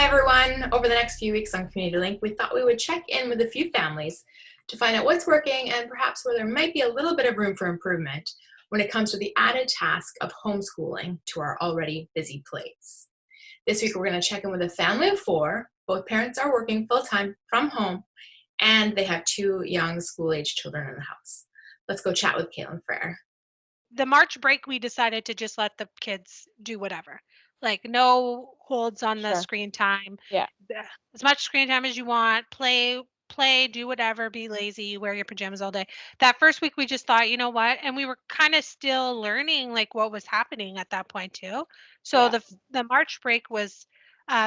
everyone. Over the next few weeks on Community Link, we thought we would check in with a few families to find out what's working and perhaps where there might be a little bit of room for improvement when it comes to the added task of homeschooling to our already busy plates. This week, we're going to check in with a family of 4. Both parents are working full-time from home, and they have 2 young school-age children in the house. Let's go chat with Caitlin Frair. The March break, we decided to just let the kids do whatever. Like no holds on the screen time. Yeah. As much screen time as you want. Play, do whatever, be lazy, wear your pajamas all day. That first week we just thought, you know what? And we were kind of still learning like what was happening at that point too. So the March break was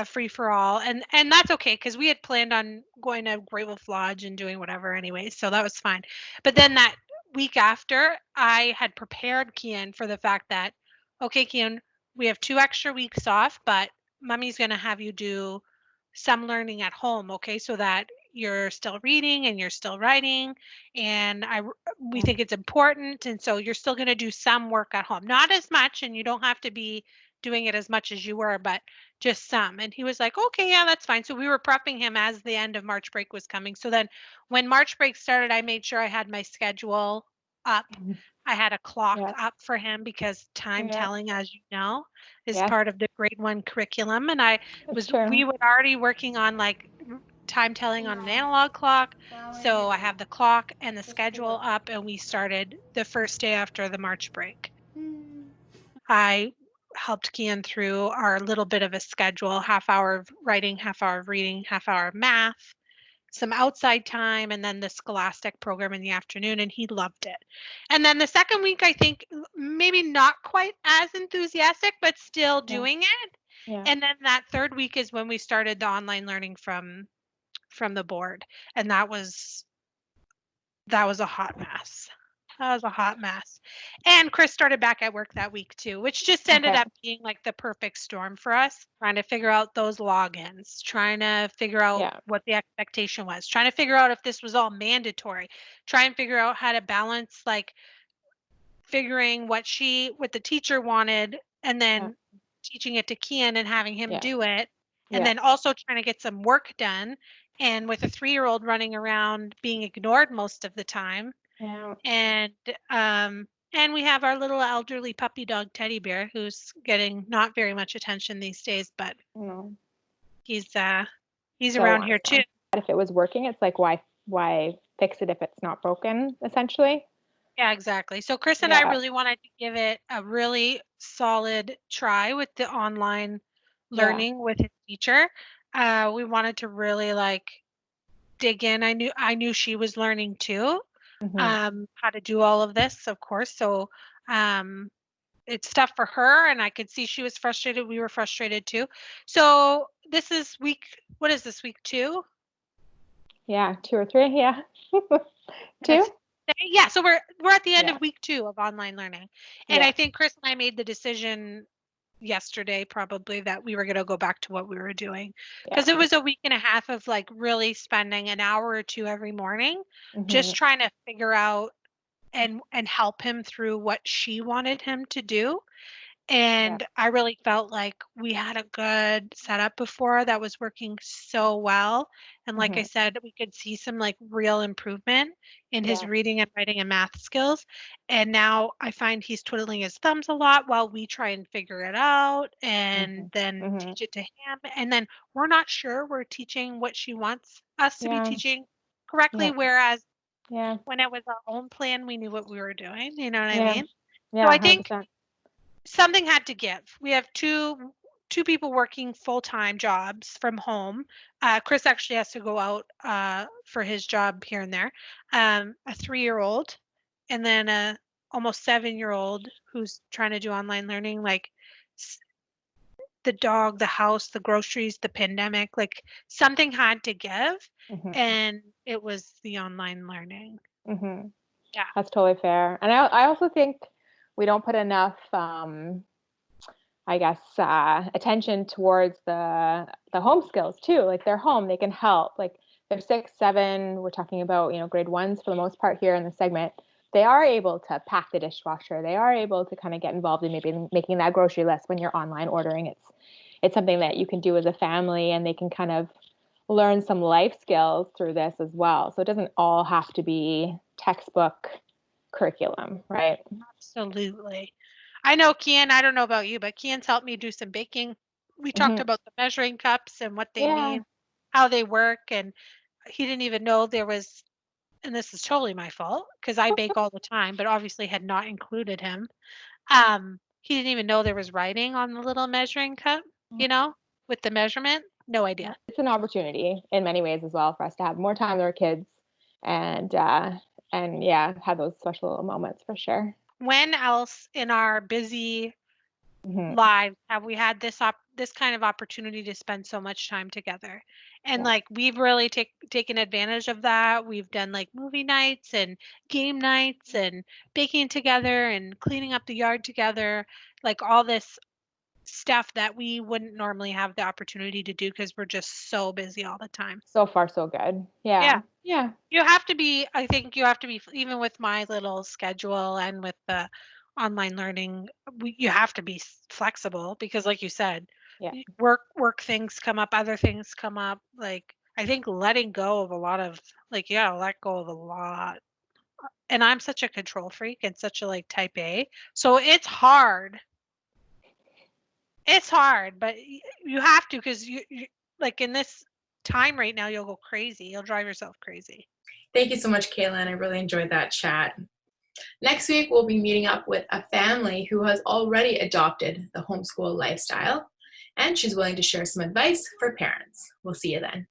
free for all, and that's okay because we had planned on going to Great Wolf Lodge and doing whatever anyway, so that was fine. But then that week after, I had prepared Kian for the fact that, okay, Kian, we have 2 extra weeks off, but mommy's going to have you do some learning at home, okay, so that you're still reading and you're still writing, and we think it's important, and so you're still going to do some work at home, not as much, and you don't have to be doing it as much as you were, but just some. And he was like, okay, yeah, that's fine. So we were prepping him as the end of March break was coming. So then when March break started, I made sure I had my schedule up. I had a clock up for him because time telling, as you know, is part of the grade 1 curriculum. And we were already working on like time telling on an analog clock. So I have the clock and the schedule up, and we started the first day after the March break. I helped Kian through our little bit of a schedule, half hour of writing, half hour of reading, half hour of math, some outside time, and then the scholastic program in the afternoon, and he loved it. And then the second week, I think maybe not quite as enthusiastic, but still doing it. Yeah. And then that third week is when we started the online learning from the board, and that was a hot mess. That was a hot mess. And Chris started back at work that week too, which just ended up being like the perfect storm for us, trying to figure out those logins, trying to figure out what the expectation was, trying to figure out if this was all mandatory, try and figure out how to balance like figuring what the teacher wanted and then teaching it to Kian and having him do it. And then also trying to get some work done. And with a 3-year-old running around being ignored most of the time. Yeah. And we have our little elderly puppy dog Teddy Bear who's getting not very much attention these days, but he's around here too. If it was working, it's like why fix it if it's not broken, essentially. Yeah, exactly. So Chris and I really wanted to give it a really solid try with the online learning with his teacher. We wanted to really like dig in. I knew she was learning too, how to do all of this, of course. So it's tough for her, and I could see she was frustrated. We were frustrated too. So this is what is this, week 2? Yeah, 2 or 3, yeah. 2? Yeah, so we're at the end of week 2 of online learning. And I think Chris and I made the decision yesterday probably that we were going to go back to what we were doing, because it was a week and a half of like really spending an hour or 2 every morning just trying to figure out and help him through what she wanted him to do. And I really felt like we had a good setup before that was working so well. And like I said, we could see some like real improvement in his reading and writing and math skills. And now I find he's twiddling his thumbs a lot while we try and figure it out and then teach it to him. And then we're not sure we're teaching what she wants us to be teaching correctly. Whereas when it was our own plan, we knew what we were doing. You know what I mean? Yeah, so I think 100%. Something had to give. We have two people working full-time jobs from home. Chris actually has to go out for his job here and there. A 3-year-old, and then a almost 7-year-old who's trying to do online learning. Like the dog, the house, the groceries, the pandemic. Like something had to give, and it was the online learning. Yeah, that's totally fair. And I also think we don't put enough, I guess, attention towards the home skills too. Like they're home, they can help. Like they're 6, 7. We're talking about, grade 1s for the most part here in the segment. They are able to pack the dishwasher. They are able to kind of get involved in maybe making that grocery list when you're online ordering. it's something that you can do as a family, and they can kind of learn some life skills through this as well. So it doesn't all have to be textbook curriculum, right? Absolutely. I know Kian, I don't know about you, but Kian's helped me do some baking. We talked Hmm. about the measuring cups and what they Yeah. mean, how they work, and he didn't even know there was, and this is totally my fault because I bake all the time, but obviously had not included him. He didn't even know there was writing on the little measuring cup, you know, with the measurement. No idea. It's an opportunity in many ways as well for us to have more time with our kids, and yeah, have those special little moments for sure. When else in our busy Hmm. lives have we had this kind of opportunity to spend so much time together? And Yeah. like we've really taken advantage of that. We've done like movie nights and game nights and baking together and cleaning up the yard together, like all this stuff that we wouldn't normally have the opportunity to do because we're just so busy all the time. So far, so good. Yeah. Yeah. Yeah. You have to be, I think you have to be, even with my little schedule and with the online learning, you have to be flexible because, like you said, Yeah. work things come up, other things come up. Like, I think letting go of a lot of, like, yeah, let go of a lot. And I'm such a control freak and such a like type A. So it's hard. It's hard, but you have to because you, like in this time right now, you'll go crazy. You'll drive yourself crazy. Thank you so much, Kaylin. I really enjoyed that chat. Next week, we'll be meeting up with a family who has already adopted the homeschool lifestyle, and she's willing to share some advice for parents. We'll see you then.